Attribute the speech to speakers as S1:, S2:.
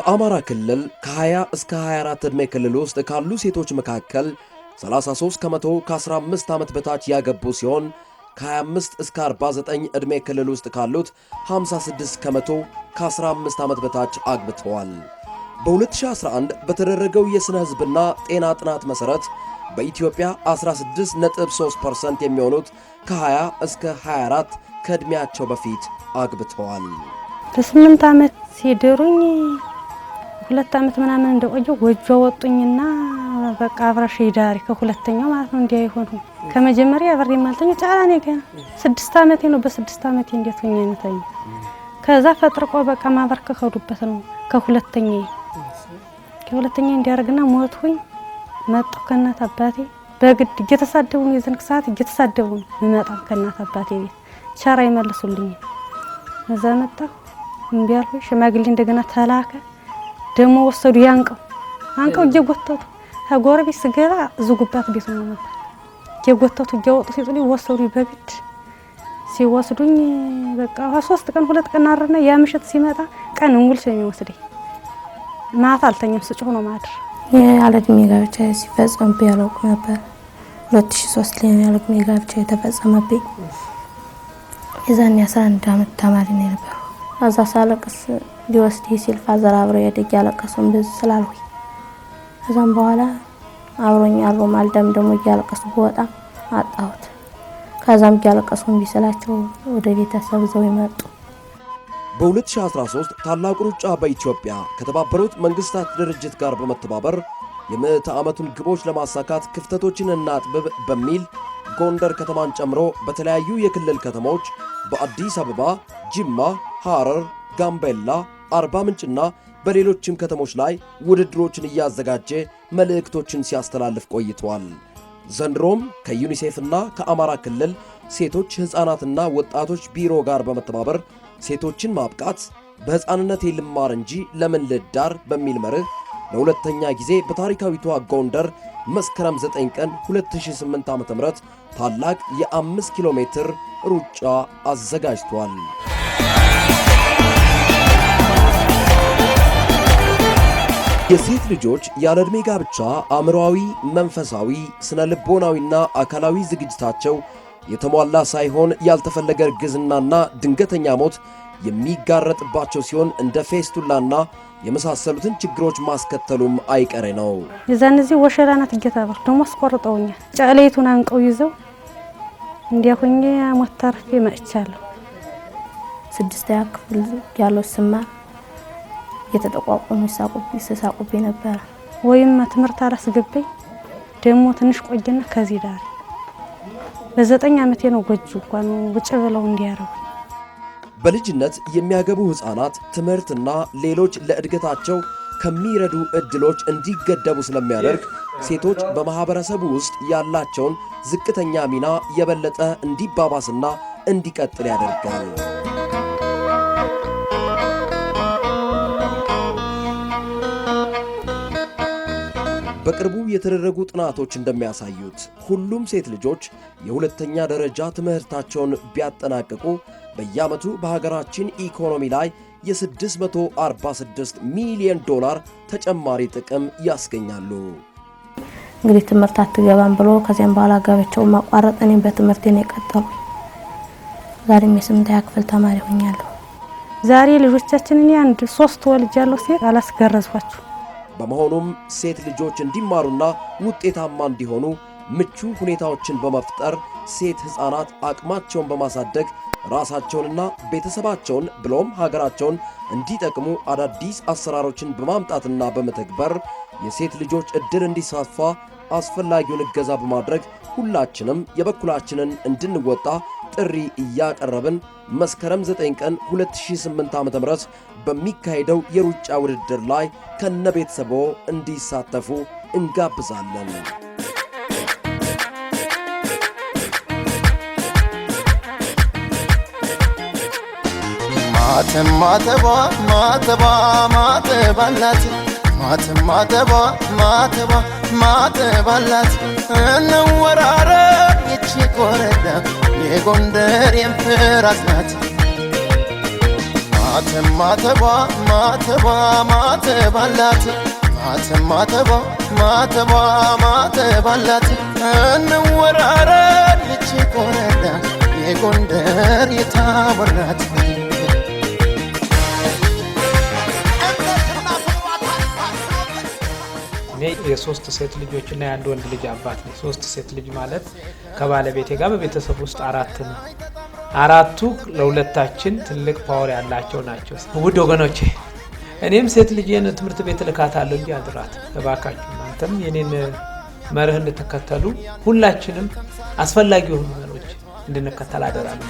S1: በአማራ ክልል ከ20 እስከ 24 ዕድሜ ክልል ውስጥ ካሉ ሴቶች መካከል 33 ከመቶ ከ15 ዓመት በታች ያገቡ ሲሆን ከ25 እስከ 49 ዕድሜ ክልል ውስጥ ካሉት 56 ከመቶ ከ15 ዓመት በታች አግብተዋል። በ2011 በተደረገው የሥነ ሕዝብና ጤና ጥናት መሠረት በኢትዮጵያ 16.3% የሚሆኑት ከ20 እስከ 24 ከዕድሜያቸው በፊት አግብተዋል።
S2: በ8 ዓመት ሲድሩኝ 2 ዓመት ምናምን እንደቆየው ጎጆ ወጡኝና በቃ አብረሽ ይዳሪ ከሁለተኛው ማለት ነው እንዲያ ይሆን ከመጀመሪያ አብሬ ማልተኛ ጫላኔ ገና 6 ዓመቴ ነው። በ6 ዓመቴ እንዴት ሆኜ ነተኝ ከዛ ፈጥርቆ በቃ ማበርከከዱበት ነው ከሁለተኛው እንዲያርግና ሞትኩኝ። መጣሁ ከእናት አባቴ በግድ እየተሳደቡ ነው የዘንክ ሰዓት እየተሳደቡ ነው መጣሁ ከእናት አባቴ ቤት ቻራ ይመልሱልኝ እዛ መጣሁ እምቢ አልኩኝ። ሽማግሌ እንደገና ተላከ ደሞ ወሰዱ አንቀው እየጎተቱ ከጎረቤት ስገባ ዝጉባት ቤት ነው ነበር እየጎተቱ እያወጡ ሲጥሉኝ ወሰዱ በግድ ሲወስዱኝ በቃ 3 ቀን 2 ቀን አረና ያ ምሽት ሲመጣ ቀን ሙሉ ስለሚወስደኝ ማታ አልተኛም ስጮህ ነው ማድር
S3: የአለድሜ ጋብቻ ሲፈጸምብኝ ያለውቅ ነበር። 2003 ላይ ያለድሜ ጋብቻ የተፈጸመብኝ የዛኔ 11 ዓመት ተማሪ ነው ነበር። አዛ ሳለቅስ ሊወስድ ሲል ፋዘር አብረው ያደግ ያለቀሱም ብዙ ስላልኩኝ ከዛም በኋላ አብሮኝ አብሮ ማልደም ደሞ ያለቀሱ ወጣ አጣሁት። ከዛም ያለቀሱም ቢሰላቸው ወደ ቤተሰብ ዘው ይመጡ።
S1: በ2013 ታላቁ ሩጫ በኢትዮጵያ ከተባበሩት መንግስታት ድርጅት ጋር በመተባበር የምዕተ ዓመቱን ግቦች ለማሳካት ክፍተቶችን እናጥብብ በሚል ጎንደር ከተማን ጨምሮ በተለያዩ የክልል ከተሞች በአዲስ አበባ፣ ጅማ፣ ሐረር፣ ጋምቤላ፣ አርባ ምንጭና በሌሎችም ከተሞች ላይ ውድድሮችን እያዘጋጀ መልእክቶችን ሲያስተላልፍ ቆይቷል። ዘንድሮም ከዩኒሴፍና ከአማራ ክልል ሴቶች ሕፃናትና ወጣቶች ቢሮ ጋር በመተባበር ሴቶችን ማብቃት በሕፃንነቴ ልማር እንጂ ለምን ልዳር በሚል መርህ ለሁለተኛ ጊዜ በታሪካዊቷ ጎንደር መስከረም 9 ቀን 2008 ዓ.ም ታላቅ የ5 ኪሎ ሜትር ሩጫ አዘጋጅቷል። የሴት ልጆች ያለዕድሜ ጋብቻ አእምሮአዊ፣ መንፈሳዊ፣ ስነ ልቦናዊና አካላዊ ዝግጅታቸው የተሟላ ሳይሆን ያልተፈለገ እርግዝናና ድንገተኛ ሞት የሚጋረጥባቸው ሲሆን እንደ ፌስቱላና የመሳሰሉትን ችግሮች ማስከተሉም አይቀሬ ነው።
S2: የዛንዚህ ወሸላናት እየታበር ደሞ አስቆርጠውኛል። ጫሌቱን አንቀው ይዘው እንዲያሆኜ ሞተርፌ መጥቻለሁ። 6ኛ ክፍል ያለው ስማር የተጠቋቆሙ ሲሳቁብኝ ነበር። ወይም ትምህርት አላስገበኝ ደሞ ትንሽ ቆየና ከዚህ ዳር በ9 ዓመቴ ነው ጎጆ እንኳን ውጭ ብለው እንዲያረው።
S1: በልጅነት የሚያገቡ ሕፃናት ትምህርትና ሌሎች ለእድገታቸው ከሚረዱ እድሎች እንዲገደቡ ስለሚያደርግ ሴቶች በማህበረሰቡ ውስጥ ያላቸውን ዝቅተኛ ሚና የበለጠ እንዲባባስና እንዲቀጥል ያደርጋል። በቅርቡ የተደረጉ ጥናቶች እንደሚያሳዩት ሁሉም ሴት ልጆች የሁለተኛ ደረጃ ትምህርታቸውን ቢያጠናቅቁ በየዓመቱ በሀገራችን ኢኮኖሚ ላይ የ$646 ሚሊዮን ተጨማሪ ጥቅም ያስገኛሉ።
S3: እንግዲህ ትምህርት አትገባም ብሎ ከዚያም በኋላ ጋብቻው ማቋረጥ እኔም በትምህርቴ ነው የቀጠልኩ። ዛሬም የ8ኛ ክፍል ተማሪ ሆኛለሁ።
S2: ዛሬ ልጆቻችንን አንድ 3 ወልጃለሁ ሴት አላስገረዝኳቸው።
S1: በመሆኑም ሴት ልጆች እንዲማሩና ውጤታማ እንዲሆኑ ምቹ ሁኔታዎችን በመፍጠር ሴት ሕፃናት አቅማቸውን በማሳደግ ራሳቸውንና ቤተሰባቸውን ብሎም ሀገራቸውን እንዲጠቅሙ አዳዲስ አሰራሮችን በማምጣትና በመተግበር የሴት ልጆች ዕድል እንዲሳፋ አስፈላጊውን እገዛ በማድረግ ሁላችንም የበኩላችንን እንድንወጣ ጥሪ እያቀረብን መስከረም 9 ቀን 2008 ዓ.ም በሚካሄደው የሩጫ ውድድር ላይ ከነቤተሰቦ እንዲሳተፉ እንጋብዛለን።
S4: ማተባ ናት ማተባ ናት እንወራረ ይቺ ኮረዳ የጎንደር የፍራስ ናት ማተባ ማተባ ማተባላት ማተባላት እንወራረድ ልጅ ኮረዳ የጎንደር የታቦራት
S5: የሶስት ሴት ልጆችና የአንድ ወንድ ልጅ አባት ነው። ሶስት ሴት ልጅ ማለት ከባለቤቴ ጋር በቤተሰብ ውስጥ አራት ነው። አራቱ ለሁለታችን ትልቅ ፓወር ያላቸው ናቸው። ውድ ወገኖቼ እኔም ሴት ልጄን ትምህርት ቤት ልካታለሁ እንጂ አድራት። እባካችሁ እናንተም የኔን መርህ እንድትከተሉ ሁላችንም አስፈላጊ የሆኑ ነገሮች እንድንከተል አደራለሁ።